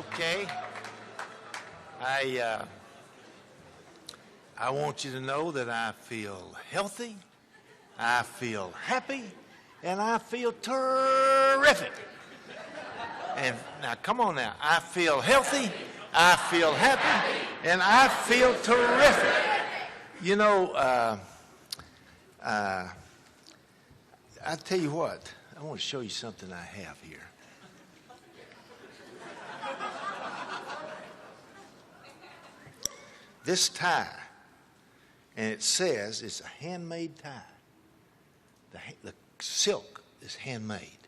Okay. I want you to know that I feel healthy, I feel happy, and I feel terrific. And now, come on now. I feel healthy, I feel happy, and I feel terrific. You know, I tell you what, I want to show you something I have here. This tie, and it says it's a handmade tie. The silk is handmade.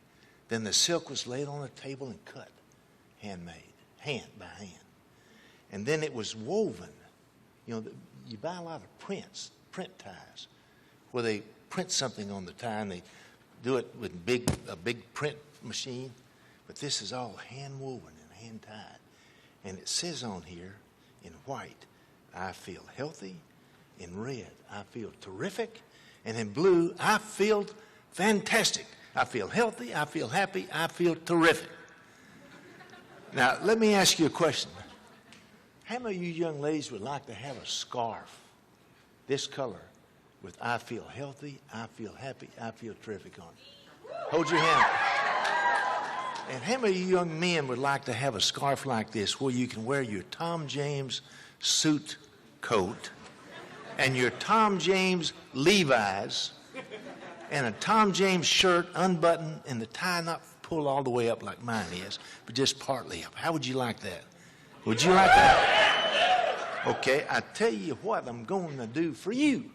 Then the silk was laid on a table and cut, handmade, hand by hand. And then it was woven. You know, you buy a lot of print ties, where they print something on the tie and they do it with a big print machine. But this is all hand woven and hand tied. And it says on here in white, I feel healthy. In red, I feel terrific. And in blue, I feel fantastic. I feel healthy, I feel happy, I feel terrific. Now, let me ask you a question. How many of you young ladies would like to have a scarf this color with I feel healthy, I feel happy, I feel terrific on it? Hold your hand. And how many of you young men would like to have a scarf like this where you can wear your Tom James suit coat and your Tom James Levi's and a Tom James shirt unbuttoned and the tie not pulled all the way up like mine is, but just partly up? How would you like that? Would you like that? Okay, I tell you what I'm going to do for you.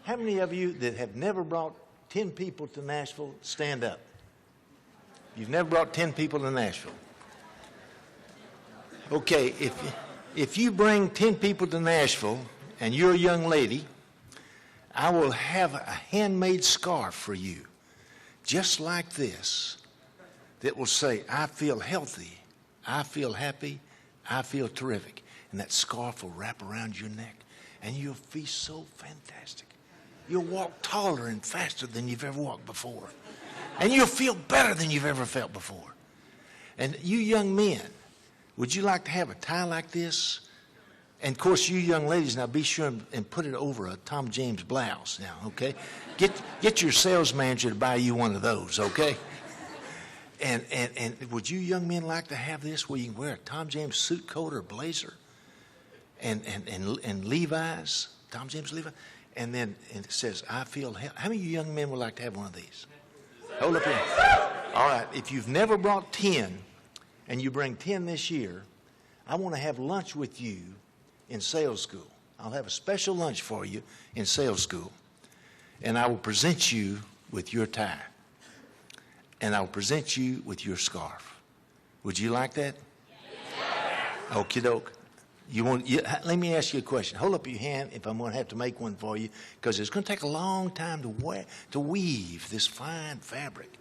How many of you that have never brought 10 people to Nashville, stand up? You've never brought 10 people to Nashville. Okay, if you bring 10 people to Nashville and you're a young lady, I will have a handmade scarf for you, just like this, that will say, I feel healthy, I feel happy, I feel terrific. And that scarf will wrap around your neck, and you'll feel so fantastic. You'll walk taller and faster than you've ever walked before. And you'll feel better than you've ever felt before. And you young men, would you like to have a tie like this? And, of course, you young ladies, now be sure and put it over a Tom James blouse now, okay? Get your sales manager to buy you one of those, okay? And would you young men like to have this where you can wear a Tom James suit coat or blazer and Levi's, Tom James Levi's? And then it says, I feel healthy. How many of you young men would like to have one of these? Hold up here. All right, if you've never brought 10 and you bring 10 this year, I want to have lunch with you in sales school. I'll have a special lunch for you in sales school. And I will present you with your tie. And I will present you with your scarf. Would you like that? Yes. Okie doke. Let me ask you a question. Hold up your hand if I'm going to have to make one for you, because it's going to take a long time to weave this fine fabric,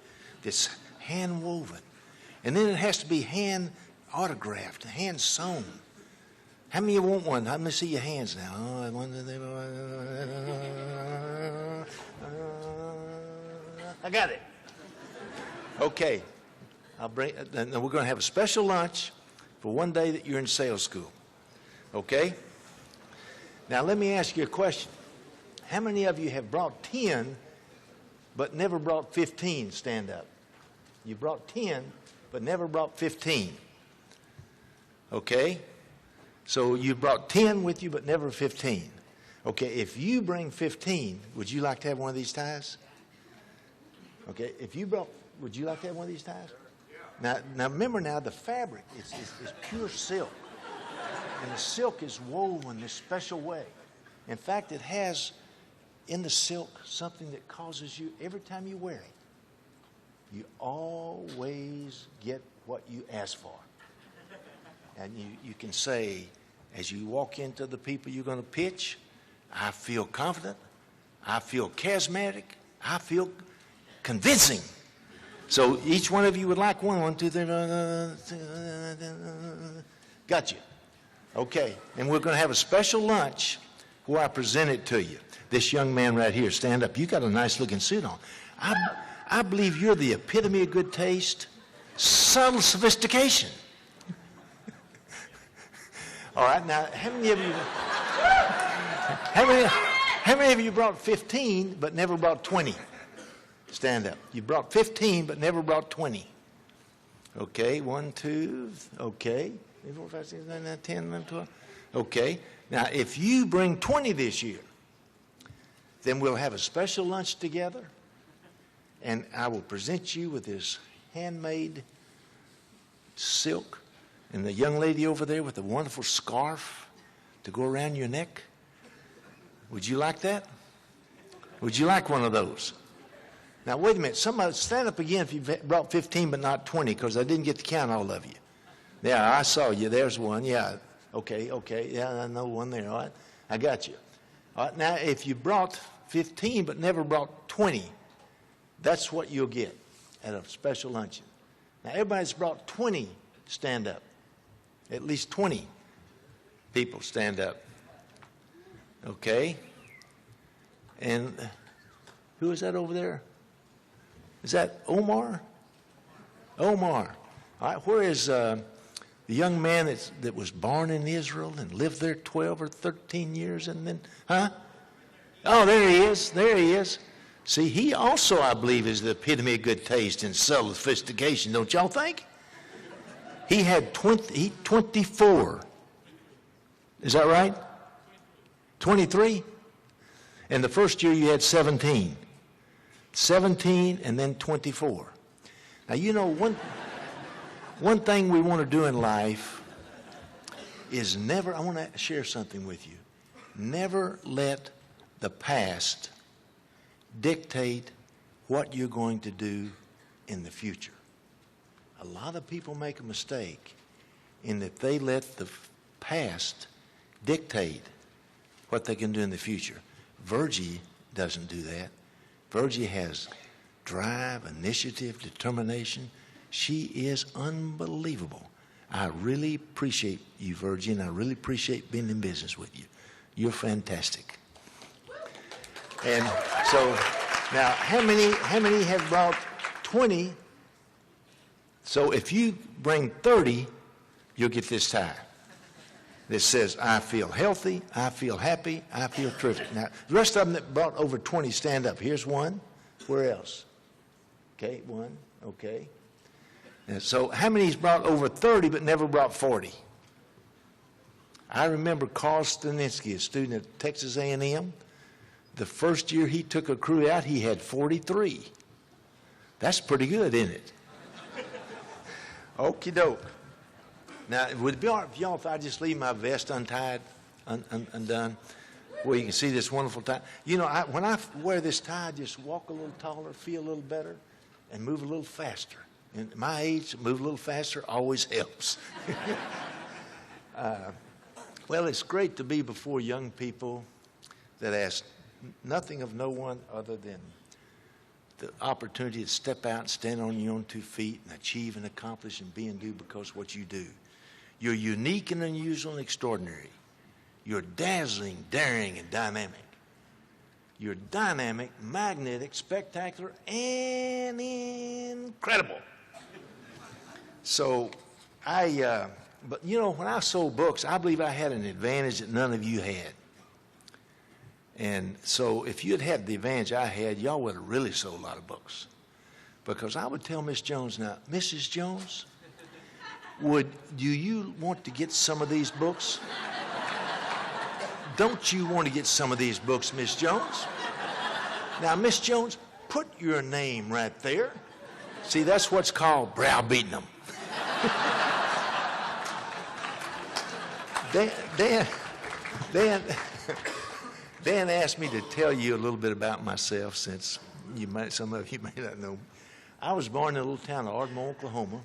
this hand woven. And then it has to be hand autographed, hand sewn. How many of you want one? Let me see your hands now. I got it. Okay. We're going to have a special lunch for one day that you're in sales school. Okay? Now, let me ask you a question. How many of you have brought 10 but never brought 15? Stand up. You brought 10 but never brought 15. Okay? So you brought 10 with you but never 15. Okay, if you bring 15, would you like to have one of these ties? Okay, would you like to have one of these ties? Now remember now, the fabric is pure silk. And the silk is woven this special way. In fact, it has in the silk something that causes you, every time you wear it, you always get what you ask for. And you can say, as you walk into the people you're going to pitch, I feel confident, I feel charismatic, I feel convincing. So each one of you would like one, 1, 2, 3, got you. Okay, and we're going to have a special lunch where I present it to you. This young man right here, stand up. You got a nice looking suit on. I believe you're the epitome of good taste. Subtle sophistication. All right, now, how many of you brought 15 but never brought 20? Stand up. You brought 15 but never brought 20. Okay, 1, 2, okay. 3, 4, 5, 6, 7, 8, 10, 11, 12. Okay, now if you bring 20 this year, then we'll have a special lunch together, and I will present you with this handmade silk, and the young lady over there with the wonderful scarf to go around your neck. Would you like that? Would you like one of those? Now, wait a minute. Somebody stand up again if you brought 15 but not 20, because I didn't get to count all of you. Yeah, I saw you. There's one. Yeah. Okay. Yeah, I know one there. All right. I got you. All right. Now, if you brought 15 but never brought 20, that's what you'll get at a special luncheon. Now, everybody's brought 20, stand up. At least 20 people stand up. Okay. And who is that over there? Is that Omar? Omar. All right. Where is the young man that was born in Israel and lived there 12 or 13 years and then, huh? Oh, there he is. There he is. See, he also, I believe, is the epitome of good taste and subtle sophistication, don't y'all think? He had 24. Is that right? 23? And the first year you had 17. 17 and then 24. Now, you know, one thing we want to do in life is never, I want to share something with you. Never let the past dictate what you're going to do in the future. A lot of people make a mistake in that they let the past dictate what they can do in the future. Virgie doesn't do that. Virgie has drive, initiative, determination. She is unbelievable. I really appreciate you, Virgie, and I really appreciate being in business with you. You're fantastic. And so now, how many have brought 20? So if you bring 30, you'll get this tie. This says, I feel healthy, I feel happy, I feel terrific. Now, the rest of them that brought over 20, stand up. Here's one. Where else? Okay, one. Okay. And so how many's brought over 30 but never brought 40? I remember Carl Staninsky, a student at Texas A&M. The first year he took a crew out, he had 43. That's pretty good, isn't it? Okie doke. Now, would it be all right if y'all, if I just leave my vest untied, undone, where you can see this wonderful tie? You know, when I wear this tie, I just walk a little taller, feel a little better, and move a little faster. And at my age, move a little faster always helps. Well, it's great to be before young people that ask nothing of no one other than the opportunity to step out and stand on your own 2 feet and achieve and accomplish and be and do because what you do. You're unique and unusual and extraordinary. You're dazzling, daring, and dynamic. You're dynamic, magnetic, spectacular, and incredible. So but you know, when I sold books, I believe I had an advantage that none of you had. And so if you had had the advantage I had, y'all would have really sold a lot of books. Because I would tell Miss Jones now, Mrs. Jones, do you want to get some of these books? Don't you want to get some of these books, Miss Jones? Now, Miss Jones, put your name right there. See, that's what's called browbeating them. Dan asked me to tell you a little bit about myself, since some of you may not know. I was born in a little town of Ardmore, Oklahoma,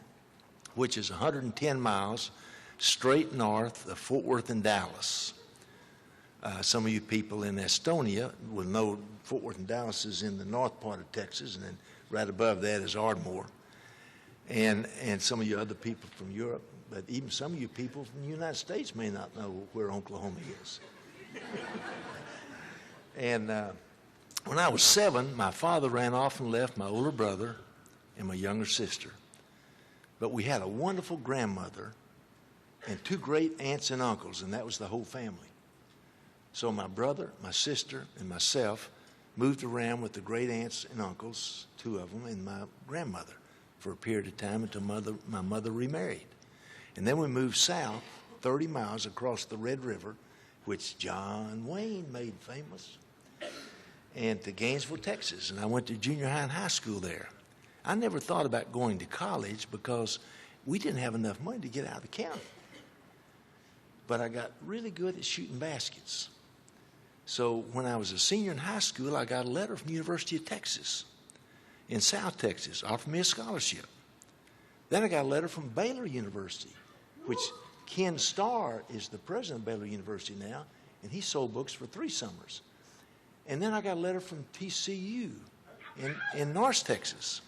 which is 110 miles straight north of Fort Worth and Dallas. Some of you people in Estonia will know Fort Worth and Dallas is in the north part of Texas, and then right above that is Ardmore. And some of you other people from Europe, but even some of you people from the United States may not know where Oklahoma is. And when I was 7, my father ran off and left my older brother and my younger sister. But we had a wonderful grandmother and 2 great aunts and uncles, and that was the whole family. So my brother, my sister, and myself moved around with the great aunts and uncles, 2 of them, and my grandmother for a period of time until my mother remarried. And then we moved south 30 miles across the Red River, which John Wayne made famous, and to Gainesville, Texas. And I went to junior high and high school there. I never thought about going to college because we didn't have enough money to get out of the county. But I got really good at shooting baskets. So when I was a senior in high school, I got a letter from the University of Texas in South Texas, offered me a scholarship. Then I got a letter from Baylor University, which Ken Starr is the president of Baylor University now, and he sold books for 3 summers. And then I got a letter from TCU in North Texas,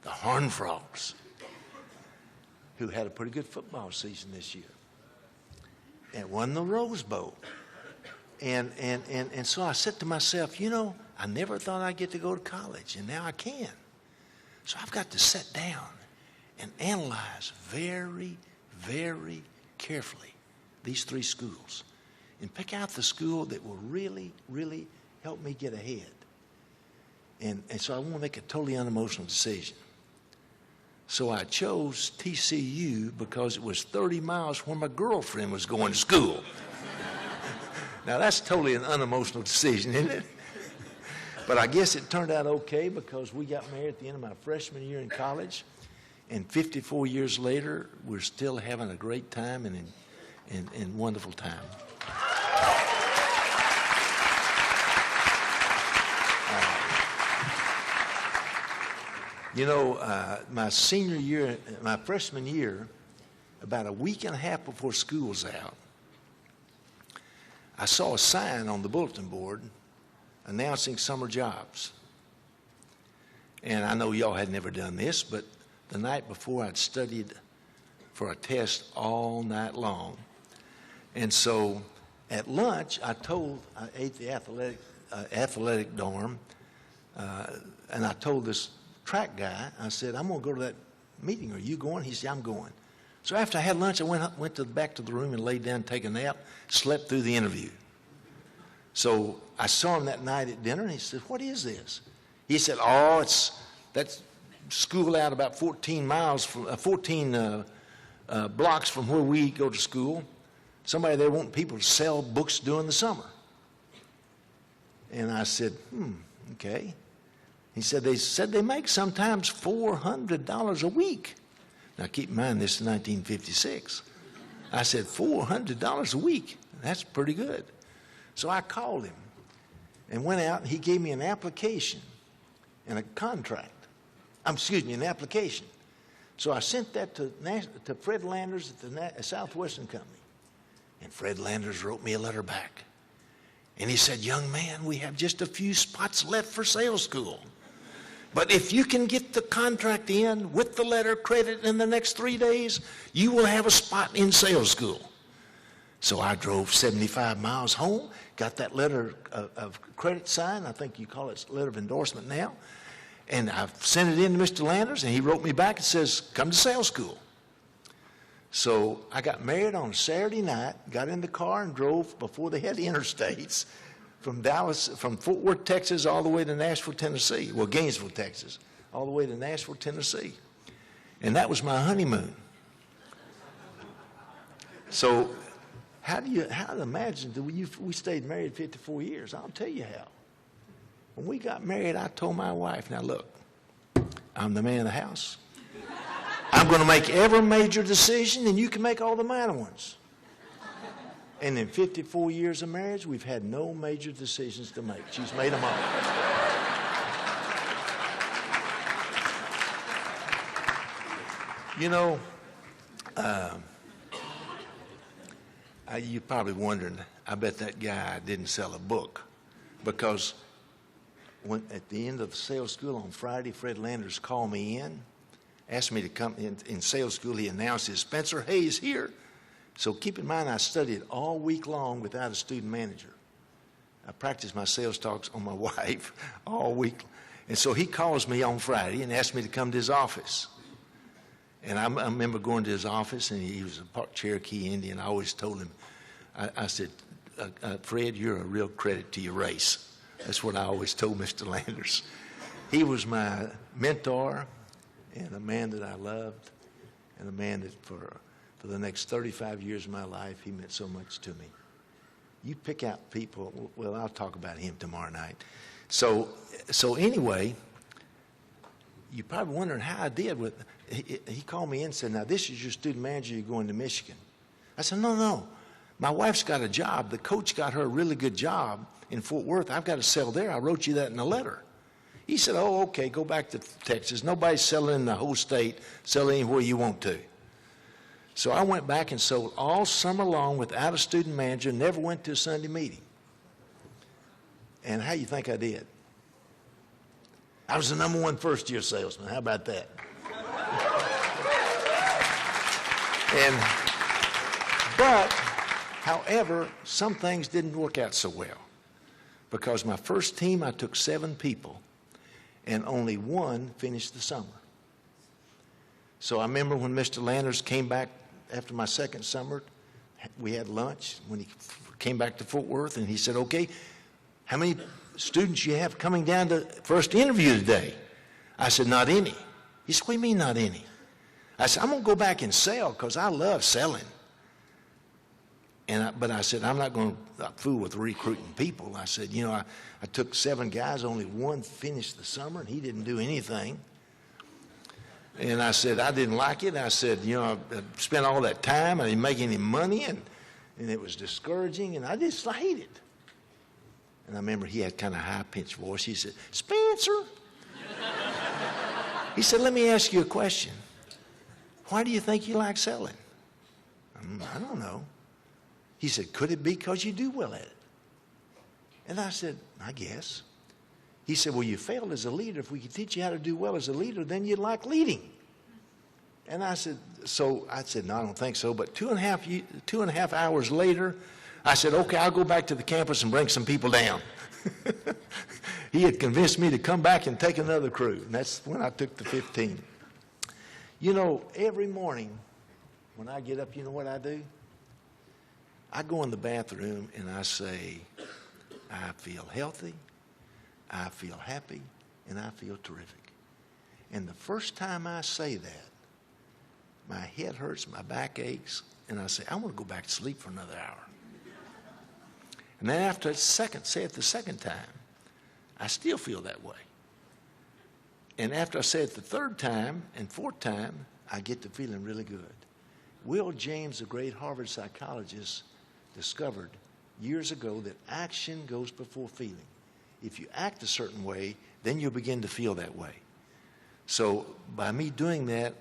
the Horned Frogs, who had a pretty good football season this year and won the Rose Bowl. And so I said to myself, you know, I never thought I'd get to go to college, and now I can. So I've got to sit down and analyze very, very carefully these 3 schools and pick out the school that will really, really help me get ahead. And so I want to make a totally unemotional decision. So I chose TCU because it was 30 miles where my girlfriend was going to school. Now, that's totally an unemotional decision, isn't it? But I guess it turned out okay because we got married at the end of my freshman year in college. And 54 years later, we're still having a great time and wonderful time. You know, my senior year, my freshman year, about a week and a half before school was out, I saw a sign on the bulletin board announcing summer jobs. And I know y'all had never done this, but the night before I'd studied for a test all night long. And so at lunch, I ate the athletic dorm, and I told this track guy, I said, I'm going to go to that meeting. Are you going? He said, I'm going. So after I had lunch, I went back to the room and laid down and take a nap, slept through the interview. So I saw him that night at dinner, and he said, what is this? He said, that's school out about 14 miles from 14 blocks from where we go to school. Somebody there wanting people to sell books during the summer. And I said, okay. He said they make sometimes $400 a week. Now keep in mind this is 1956. I said $400 a week. That's pretty good. So I called him and went out, and he gave me an application and a contract. An application. So I sent that to Fred Landers at the Southwestern Company. And Fred Landers wrote me a letter back. And he said, young man, we have just a few spots left for sales school. But if you can get the contract in with the letter credit in the next 3 days, you will have a spot in sales school. So I drove 75 miles home, got that letter of credit signed. I think you call it letter of endorsement now. And I sent it in to Mr. Landers, and he wrote me back and says, come to sales school. So I got married on a Saturday night, got in the car and drove before they had the interstates from Fort Worth, Texas, all the way to Nashville, Tennessee. Well, Gainesville, Texas, all the way to Nashville, Tennessee. And that was my honeymoon. So how to imagine that we stayed married 54 years? I'll tell you how. When we got married, I told my wife, now look, I'm the man of the house. I'm going to make every major decision, and you can make all the minor ones. And in 54 years of marriage, we've had no major decisions to make. She's made them all. You know, you're probably wondering, I bet that guy didn't sell a book, because at the end of the sales school on Friday, Fred Landers called me in, asked me to come in sales school. He announced his Spencer Hays here. So keep in mind, I studied all week long without a student manager. I practiced my sales talks on my wife all week. And so he calls me on Friday and asks me to come to his office. And I remember going to his office, and he was a part Cherokee Indian. I always told him, I said, Fred, you're a real credit to your race. That's what I always told Mr. Landers. He was my mentor and a man that I loved, and a man that for the next 35 years of my life, he meant so much to me. You pick out people, well, I'll talk about him tomorrow night. So anyway, you're probably wondering how I did with, he called me in and said, now this is your student manager, you're going to Michigan. I said, no, my wife's got a job. The coach got her a really good job in Fort Worth. I've got to sell there. I wrote you that in a letter. He said, oh, okay, go back to Texas. Nobody's selling in the whole state. Sell anywhere you want to. So I went back and sold all summer long without a student manager, never went to a Sunday meeting. And how you think I did? I was the #1 first-year salesman. How about that? But, however, some things didn't work out so well. Because my first team, I took 7 people, and only 1 finished the summer. So I remember when Mr. Landers came back after my second summer, we had lunch when he came back to Fort Worth, and he said, okay, how many students you have coming down to first interview today? I said, not any. He said, what do you mean not any? I said, I'm going to go back and sell because I love selling. But I said, I'm not going to fool with recruiting people. I said, you know, I took 7 guys, only 1 finished the summer, and he didn't do anything. And I said, I didn't like it. I said, you know, I spent all that time, I didn't make any money, and it was discouraging, and I just hated it. And I remember he had kind of a high-pitched voice. He said, Spencer. He said, let me ask you a question. Why do you think you like selling? I don't know. He said, could it be because you do well at it? And I said, I guess. He said, well, you failed as a leader. If we could teach you how to do well as a leader, then you'd like leading. And I said, no, I don't think so. But 2.5 hours later, I said, okay, I'll go back to the campus and bring some people down. He had convinced me to come back and take another crew. And that's when I took the 15. You know, every morning when I get up, you know what I do? I go in the bathroom and I say, I feel healthy, I feel happy, and I feel terrific. And the first time I say that, my head hurts, my back aches, and I say, I want to go back to sleep for another hour. And then after I say it the second time, I still feel that way. And after I say it the third time and fourth time, I get to feeling really good. Will James, a great Harvard psychologist, discovered years ago that action goes before feeling. If you act a certain way, then you'll begin to feel that way. So by me doing that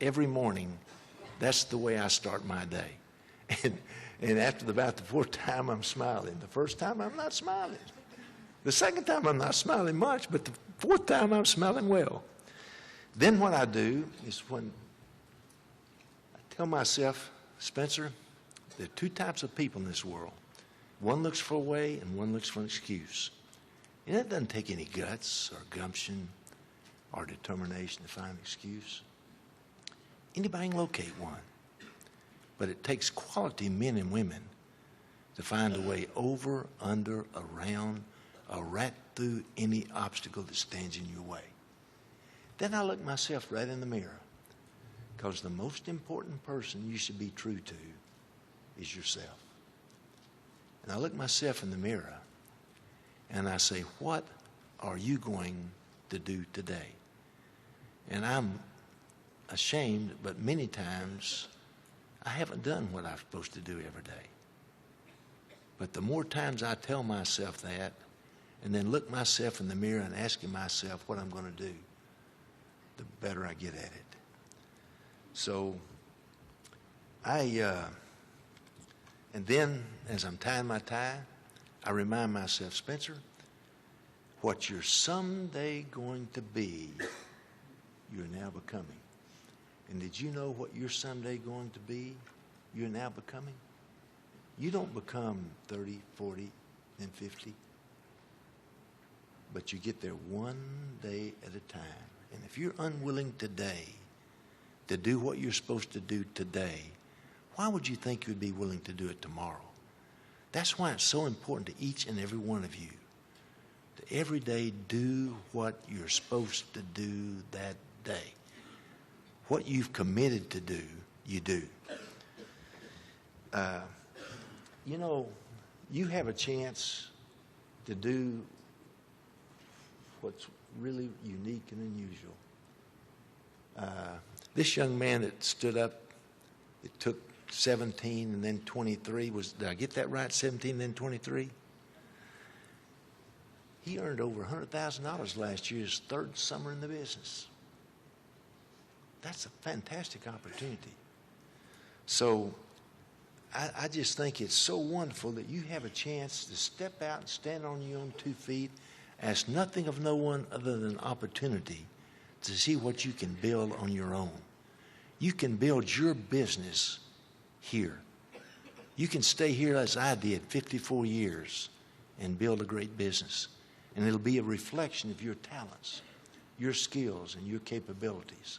every morning, that's the way I start my day. And after about the 4th time, I'm smiling. The first time, I'm not smiling. The second time, I'm not smiling much, but the 4th time, I'm smiling well. Then what I do is when I tell myself, Spencer, there are 2 types of people in this world. One looks for a way and one looks for an excuse. And it doesn't take any guts or gumption or determination to find an excuse. Anybody can locate one. But it takes quality men and women to find a way over, under, around, or right through any obstacle that stands in your way. Then I look myself right in the mirror, because the most important person you should be true to is yourself. And I look myself in the mirror and I say, what are you going to do today? And I'm ashamed, but many times I haven't done what I'm supposed to do every day. But the more times I tell myself that and then look myself in the mirror and asking myself what I'm going to do, the better I get at it. So and then as I'm tying my tie, I remind myself, Spencer, what you're someday going to be, you're now becoming. And did you know what you're someday going to be, you're now becoming? You don't become 30, 40, then 50. But you get there one day at a time. And if you're unwilling today to do what you're supposed to do today, why would you think you'd be willing to do it tomorrow? That's why it's so important to each and every one of you to every day do what you're supposed to do that day. What you've committed to do, you do. You know, you have a chance to do what's really unique and unusual. This young man that stood up, it took 17 and then 23, did I get that right, 17 and then 23? He earned over $100,000 last year, his third summer in the business. That's a fantastic opportunity. So I just think it's so wonderful that you have a chance to step out and stand on your own 2 feet, ask nothing of no one other than opportunity to see what you can build on your own. You can build your business here. You can stay here as I did, 54 years, and build a great business. And it'll be a reflection of your talents, your skills, and your capabilities.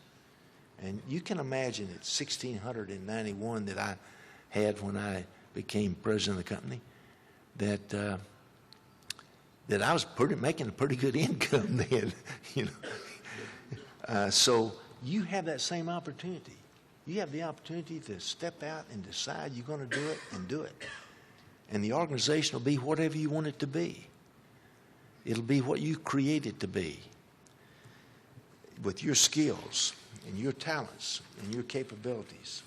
And you can imagine at 1,691 that I had when I became president of the company, that I was making a pretty good income then, you know. So you have that same opportunity. You have the opportunity to step out and decide you're going to do it and do it. And the organization will be whatever you want it to be. It'll be what you create it to be with your skills and your talents and your capabilities.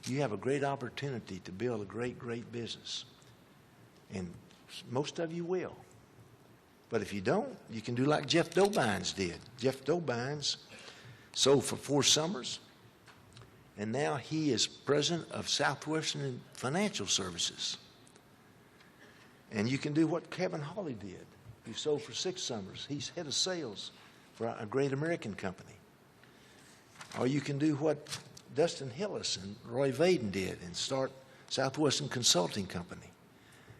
You have a great opportunity to build a great, great business. And most of you will. But if you don't, you can do like Jeff Dobines did. Jeff Dobines sold for 4 summers, and now he is president of Southwestern Financial Services. And you can do what Kevin Hawley did. He sold for 6 summers. He's head of sales for a great American company. Or you can do what Dustin Hillis and Roy Vaden did and start Southwestern Consulting Company.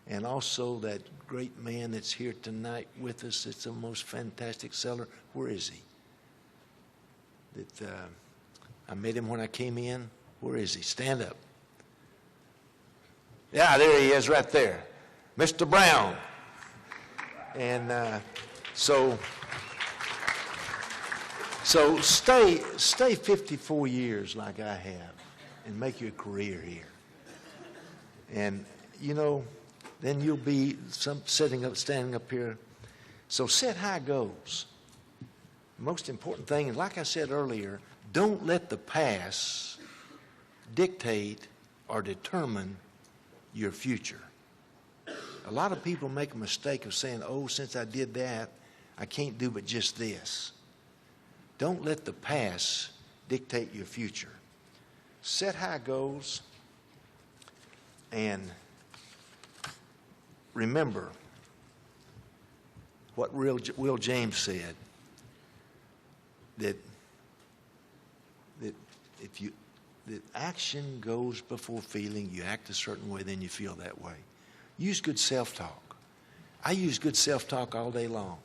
And also that great man that's here tonight with us, it's the most fantastic seller. Where is he? I met him when I came in. Where is he? Stand up. Yeah, there he is right there. Mr. Brown. And so stay 54 years like I have and make your career here. And, you know, then you'll be standing up here. So set high goals. Most important thing, and like I said earlier, don't let the past dictate or determine your future. A lot of people make a mistake of saying, oh, since I did that, I can't do but just this. Don't let the past dictate your future. Set high goals and remember what Will James said, that action goes before feeling. You act a certain way, then you feel that way. Use good self-talk. I use good self-talk all day long.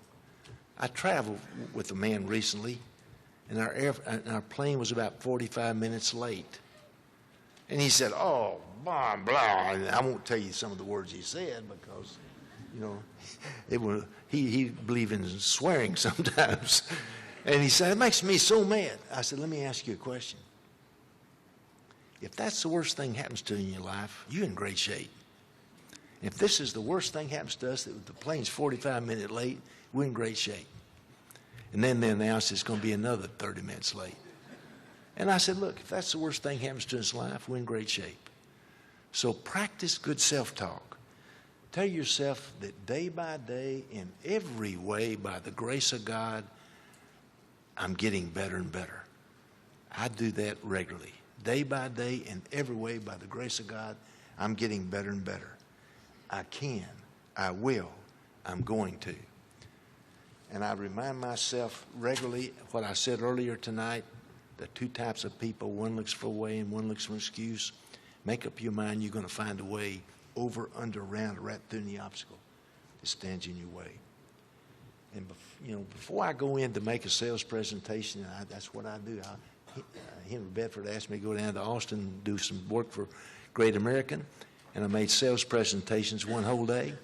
I traveled with a man recently, and our plane was about 45 minutes late. And he said, oh, blah, blah. And I won't tell you some of the words he said because, you know, he believed in swearing sometimes. And he said, it makes me so mad. I said, let me ask you a question. If that's the worst thing happens to you in your life, you're in great shape. If this is the worst thing happens to us, that the plane's 45 minutes late, we're in great shape. And then they announced it's going to be another 30 minutes late. And I said, look, if that's the worst thing happens to us in life, we're in great shape. So practice good self-talk. Tell yourself that day by day, in every way, by the grace of God, I'm getting better and better. I do that regularly. Day by day, in every way, by the grace of God, I'm getting better and better. I can, I will, I'm going to. And I remind myself regularly what I said earlier tonight, the 2 types of people, one looks for a way and one looks for an excuse. Make up your mind you're going to find a way over, under, around, right through the obstacle that stands in your way. And before I go in to make a sales presentation, that's what I do. Henry Bedford asked me to go down to Austin and do some work for Great American, and I made sales presentations one whole day.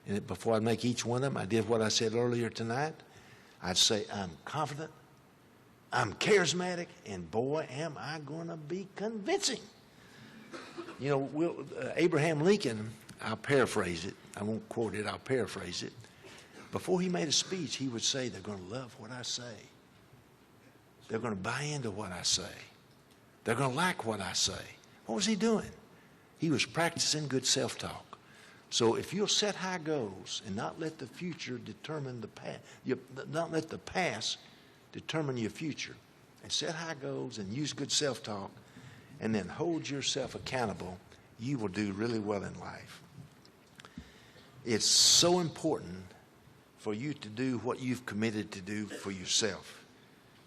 And before I'd make each one of them, I did what I said earlier tonight. I'd say, I'm confident, I'm charismatic, and boy, am I going to be convincing. You know, Abraham Lincoln, I'll paraphrase it. I won't quote it, I'll paraphrase it. Before he made a speech, he would say, they're going to love what I say. They're going to buy into what I say. They're going to like what I say. What was he doing? He was practicing good self-talk. So if you'll set high goals and not let the future determine the past, not let the past determine your future, and set high goals and use good self-talk, and then hold yourself accountable, you will do really well in life. It's so important for you to do what you've committed to do for yourself.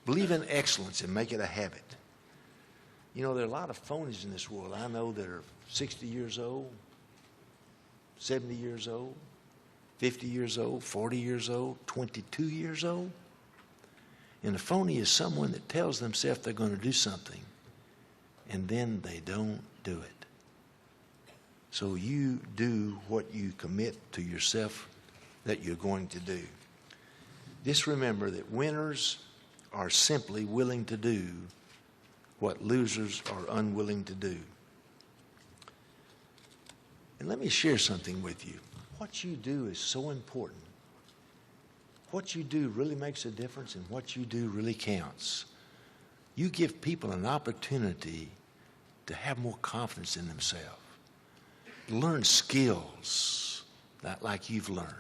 Believe in excellence and make it a habit. You know, there are a lot of phonies in this world. I know that are 60 years old, 70 years old, 50 years old, 40 years old, 22 years old. And a phony is someone that tells themselves they're going to do something, and then they don't do it. So you do what you commit to yourself that you're going to do. Just remember that winners are simply willing to do what losers are unwilling to do. And let me share something with you. What you do is so important. What you do really makes a difference, and what you do really counts. You give people an opportunity to have more confidence in themselves, learn skills like you've learned.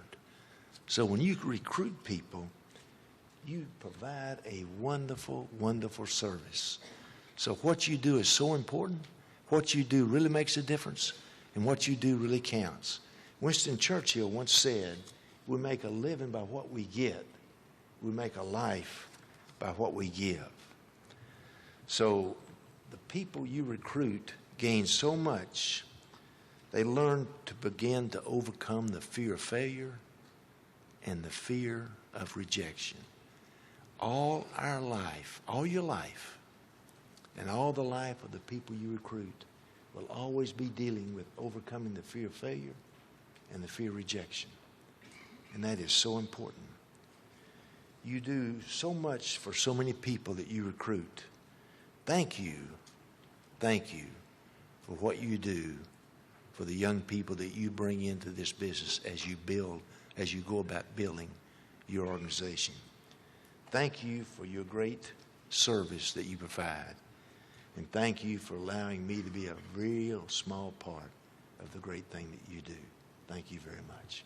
So when you recruit people, you provide a wonderful, wonderful service. So what you do is so important. What you do really makes a difference, and what you do really counts. Winston Churchill once said, we make a living by what we get. We make a life by what we give. So the people you recruit gain so much. They learn to begin to overcome the fear of failure and the fear of rejection. All our life, all your life, and all the life of the people you recruit will always be dealing with overcoming the fear of failure and the fear of rejection. And that is so important. You do so much for so many people that you recruit. Thank you for what you do for the young people that you bring into this business as you go about building your organization. Thank you for your great service that you provide. And thank you for allowing me to be a real small part of the great thing that you do. Thank you very much.